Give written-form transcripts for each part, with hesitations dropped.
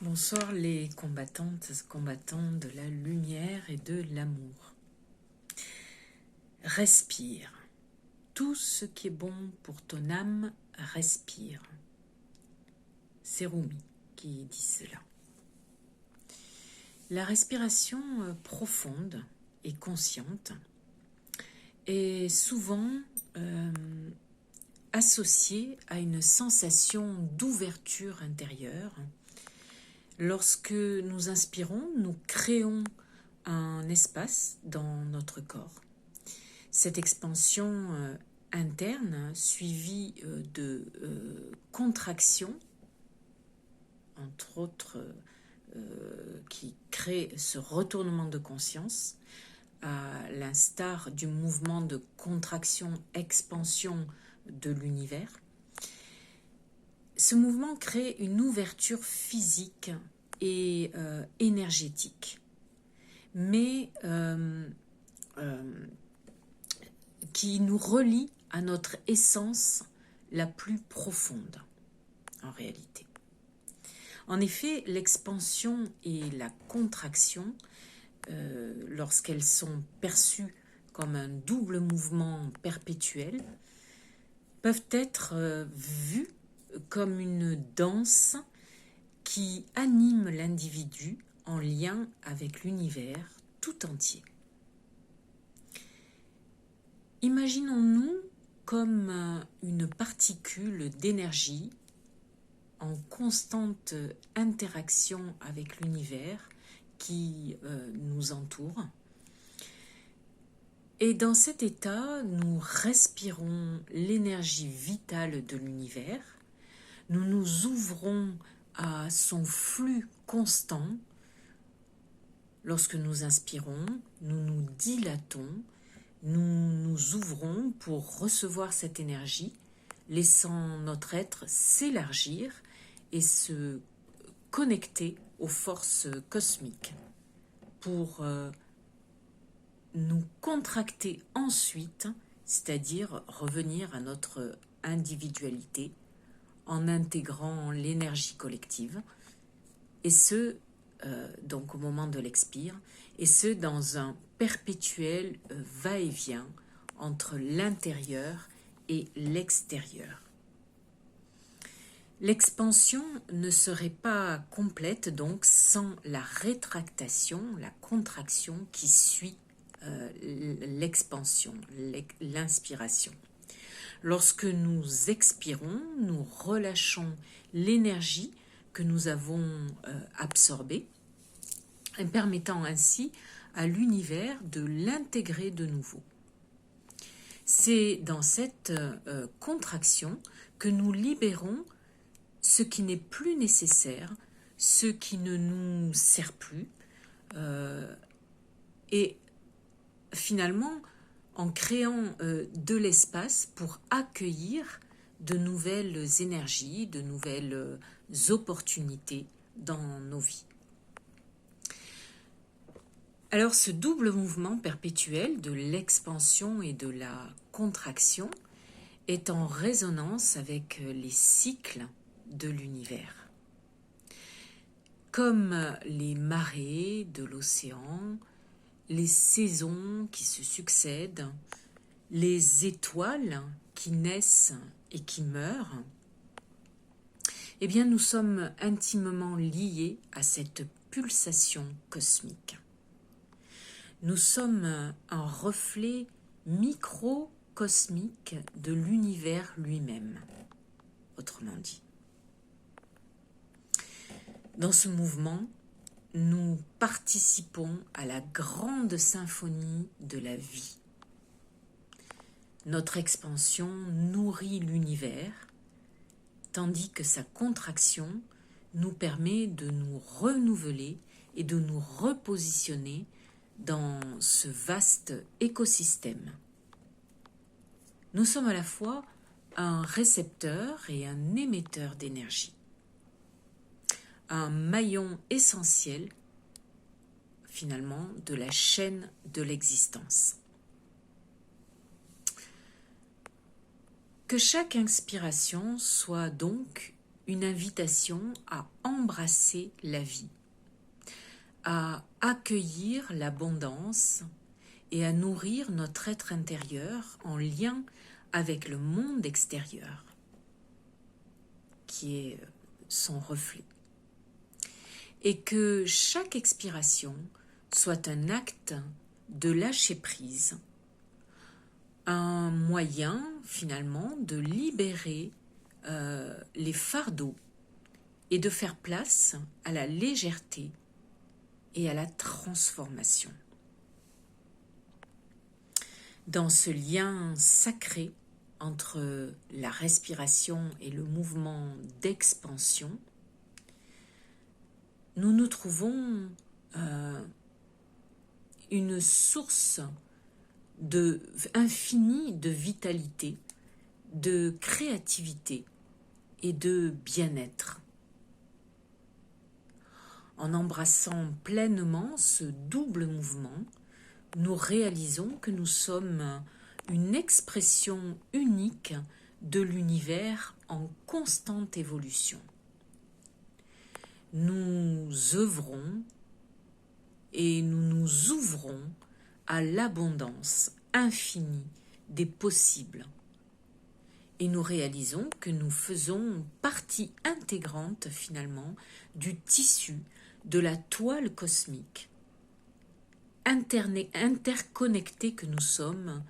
Bonsoir les combattantes, combattants de la lumière et de l'amour. Respire. Tout ce qui est bon pour ton âme, respire. C'est Rumi qui dit cela. La respiration profonde et consciente est souvent associée à une sensation d'ouverture intérieure. Lorsque nous inspirons, nous créons un espace dans notre corps. Cette expansion interne, suivie de contractions, entre autres, qui crée ce retournement de conscience, à l'instar du mouvement de contraction-expansion de l'univers. Ce mouvement crée une ouverture physique et énergétique, mais qui nous relie à notre essence la plus profonde, en réalité. En effet, l'expansion et la contraction, lorsqu'elles sont perçues comme un double mouvement perpétuel, peuvent être vues comme une danse qui anime l'individu en lien avec l'univers tout entier. Imaginons-nous comme une particule d'énergie en constante interaction avec l'univers qui nous entoure. Et dans cet état, nous respirons l'énergie vitale de l'univers. Nous nous ouvrons à son flux constant. Lorsque nous inspirons, nous nous dilatons, nous nous ouvrons pour recevoir cette énergie, laissant notre être s'élargir et se connecter aux forces cosmiques pour nous contracter ensuite, c'est-à-dire revenir à notre individualité, en intégrant l'énergie collective, et ce, donc au moment de l'expire, et ce, dans un perpétuel va-et-vient entre l'intérieur et l'extérieur. L'expansion ne serait pas complète donc sans la rétractation, la contraction qui suit l'expansion, l'inspiration. Lorsque nous expirons, nous relâchons l'énergie que nous avons absorbée, permettant ainsi à l'univers de l'intégrer de nouveau. C'est dans cette contraction que nous libérons ce qui n'est plus nécessaire, ce qui ne nous sert plus, et finalement, en créant de l'espace pour accueillir de nouvelles énergies, de nouvelles opportunités dans nos vies. Alors ce double mouvement perpétuel de l'expansion et de la contraction est en résonance avec les cycles de l'univers. Comme les marées de l'océan, les saisons qui se succèdent, les étoiles qui naissent et qui meurent, eh bien nous sommes intimement liés à cette pulsation cosmique. Nous sommes un reflet microcosmique de l'univers lui-même, autrement dit. Dans ce mouvement, nous participons à la grande symphonie de la vie. Notre expansion nourrit l'univers, tandis que sa contraction nous permet de nous renouveler et de nous repositionner dans ce vaste écosystème. Nous sommes à la fois un récepteur et un émetteur d'énergie, un maillon essentiel finalement de la chaîne de l'existence. Que chaque inspiration soit donc une invitation à embrasser la vie, à accueillir l'abondance et à nourrir notre être intérieur en lien avec le monde extérieur, qui est son reflet. Et que chaque expiration soit un acte de lâcher prise, un moyen finalement de libérer les fardeaux et de faire place à la légèreté et à la transformation. Dans ce lien sacré entre la respiration et le mouvement d'expansion, nous nous trouvons une source infinie de vitalité, de créativité et de bien-être. En embrassant pleinement ce double mouvement, nous réalisons que nous sommes une expression unique de l'univers en constante évolution. Nous œuvrons et nous nous ouvrons à l'abondance infinie des possibles. Et nous réalisons que nous faisons partie intégrante finalement du tissu de la toile cosmique, interconnectés que nous sommes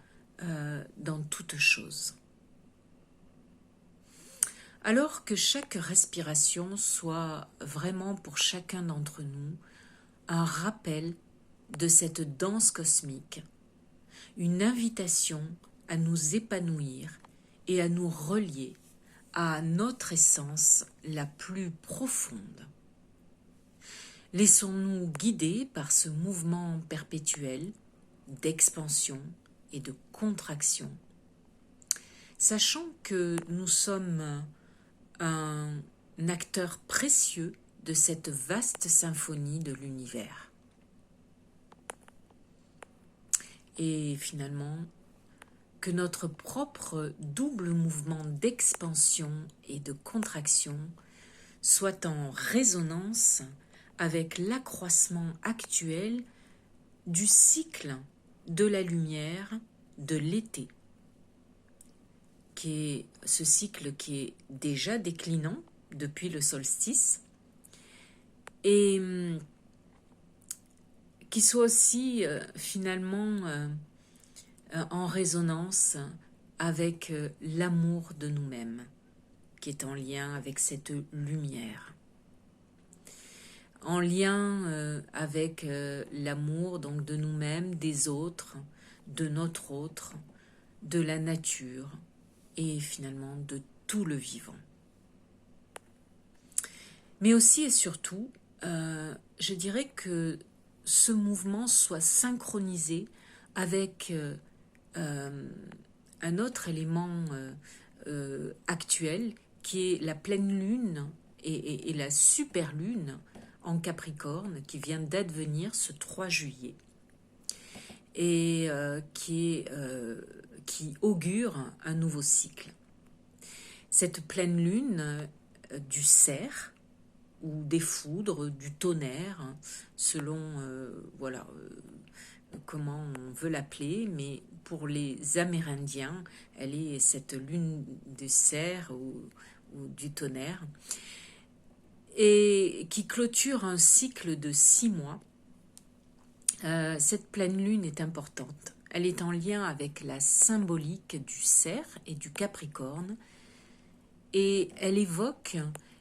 dans toute chose. Alors que chaque respiration soit vraiment pour chacun d'entre nous un rappel de cette danse cosmique, une invitation à nous épanouir et à nous relier à notre essence la plus profonde. Laissons-nous guider par ce mouvement perpétuel d'expansion et de contraction, sachant que nous sommes un acteur précieux de cette vaste symphonie de l'univers. Et finalement, que notre propre double mouvement d'expansion et de contraction soit en résonance avec l'accroissement actuel du cycle de la lumière de l'été, qui est ce cycle qui est déjà déclinant depuis le solstice, et qui soit aussi finalement en résonance avec l'amour de nous-mêmes, qui est en lien avec cette lumière, en lien avec l'amour donc de nous-mêmes, des autres, de notre autre, de la nature et finalement de tout le vivant. Mais aussi et surtout, je dirais que ce mouvement soit synchronisé avec un autre élément actuel qui est la pleine lune et la super lune en Capricorne qui vient d'advenir ce 3 juillet et qui augure un nouveau cycle. Cette pleine lune du cerf ou des foudres, du tonnerre, selon comment on veut l'appeler, mais pour les Amérindiens, elle est cette lune du cerf ou du tonnerre, et qui clôture un cycle de 6 mois. Cette pleine lune est importante. Elle est en lien avec la symbolique du cerf et du Capricorne, et elle évoque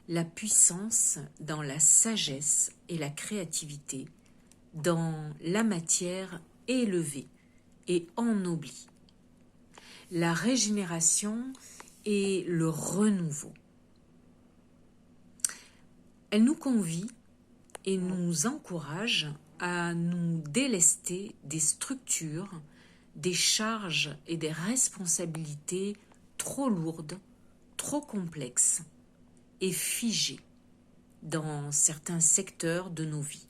la puissance dans la sagesse et la créativité, dans la matière élevée et ennoblie, la régénération et le renouveau. Elle nous convie et nous encourage à nous délester des structures, des charges et des responsabilités trop lourdes, trop complexes et figées dans certains secteurs de nos vies.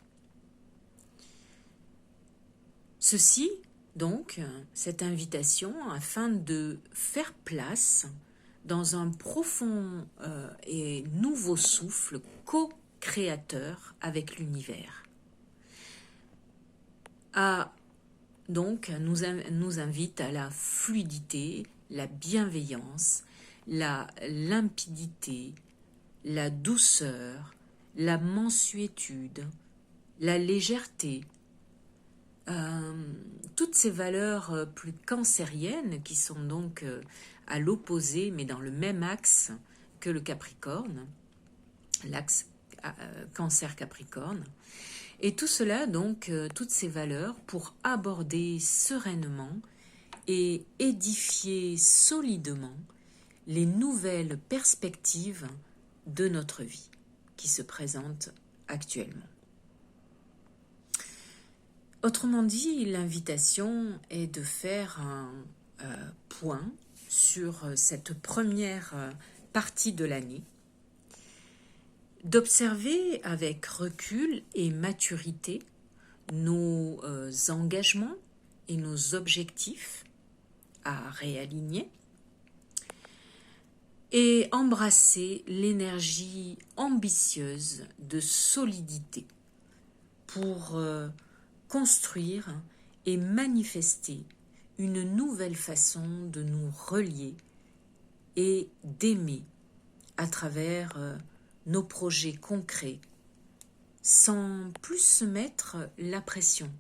Ceci, donc, cette invitation afin de faire place dans un profond et nouveau souffle co-créateur avec l'univers. Nous invite à la fluidité, la bienveillance, la limpidité, la douceur, la mansuétude, la légèreté, toutes ces valeurs plus cancériennes qui sont donc à l'opposé mais dans le même axe que le Capricorne, l'axe Cancer-Capricorne. Et tout cela, donc, toutes ces valeurs pour aborder sereinement et édifier solidement les nouvelles perspectives de notre vie qui se présentent actuellement. Autrement dit, l'invitation est de faire un point sur cette première partie de l'année, d'observer avec recul et maturité nos engagements et nos objectifs à réaligner et embrasser l'énergie ambitieuse de solidité pour construire et manifester une nouvelle façon de nous relier et d'aimer à travers nos projets concrets, sans plus se mettre la pression.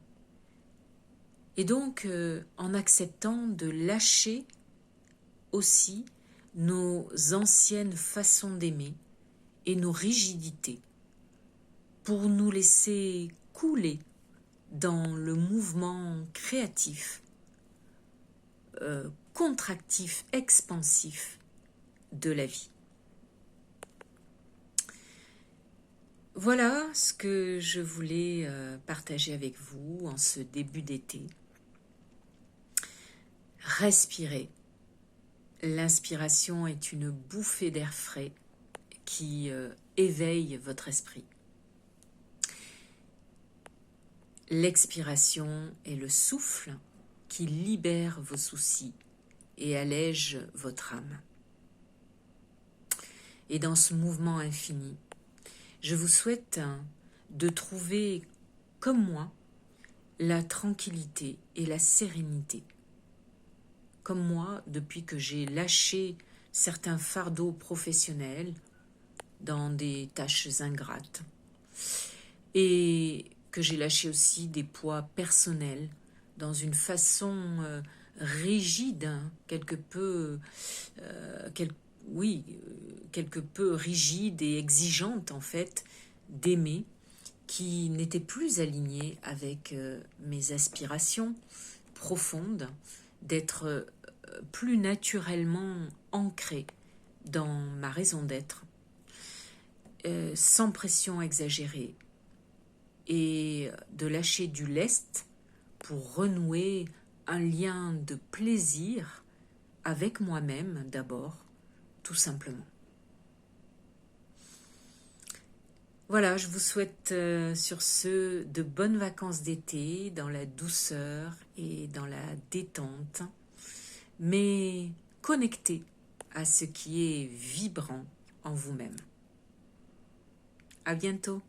Et donc, en acceptant de lâcher aussi nos anciennes façons d'aimer et nos rigidités, pour nous laisser couler dans le mouvement créatif, contractif, expansif de la vie. Voilà ce que je voulais partager avec vous en ce début d'été. Respirez. L'inspiration est une bouffée d'air frais qui éveille votre esprit. L'expiration est le souffle qui libère vos soucis et allège votre âme. Et dans ce mouvement infini, je vous souhaite de trouver, comme moi, la tranquillité et la sérénité. Comme moi, depuis que j'ai lâché certains fardeaux professionnels dans des tâches ingrates et que j'ai lâché aussi des poids personnels dans une façon rigide, quelque peu rigide et exigeante en fait, d'aimer, qui n'était plus alignée avec mes aspirations profondes, d'être plus naturellement ancrée dans ma raison d'être, sans pression exagérée, et de lâcher du lest pour renouer un lien de plaisir avec moi-même d'abord, tout simplement. Voilà, je vous souhaite sur ce de bonnes vacances d'été, dans la douceur et dans la détente, mais connecté à ce qui est vibrant en vous-même. À bientôt.